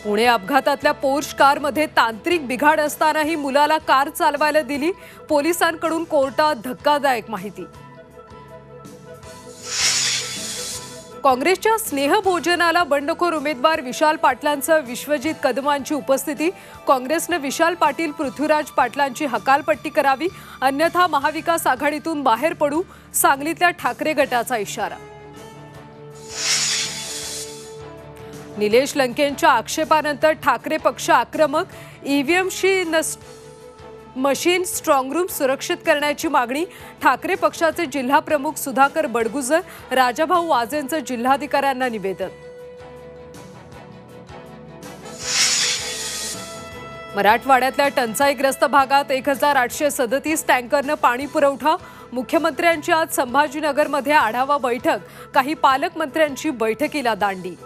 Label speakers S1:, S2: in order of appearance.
S1: पुणे अपघातातल्या पोर्श कारमध्ये तांत्रिक बिघाड असतानाही मुलाला कार चालवायला दिली, पोलिसांकडून कोर्टात धक्कादायक माहिती। काँग्रेसच्या स्नेहभोजनाला बंडखोर उमेदवार विशाल पाटलांसह विश्वजित कदमांची उपस्थिती। काँग्रेसने विशाल पाटील पृथ्वीराज पाटलांची हकालपट्टी करावी, अन्यथा महाविकास आघाडीतून बाहेर पडू, सांगलीतल्या ठाकरे गटाचा इशारा। निलेश लंकेंच्या आक्षेपानंतर ठाकरे पक्ष आक्रमक, ईव्हीएमशी मशीन स्ट्रॉंग रूम सुरक्षित करण्याची मागणी। ठाकरे पक्षाचे जिल्हा प्रमुख सुधाकर बडगुजर, राजाभाऊ वाजेंचं जिल्हाधिकाऱ्यांना निवेदन। मराठवाड्यातल्या टंचाईग्रस्त भागात 1837 टँकरनं पाणी पुरवठा। मुख्यमंत्र्यांची आज संभाजीनगरमध्ये आढावा बैठक, काही पालकमंत्र्यांची बैठकीला दांडी।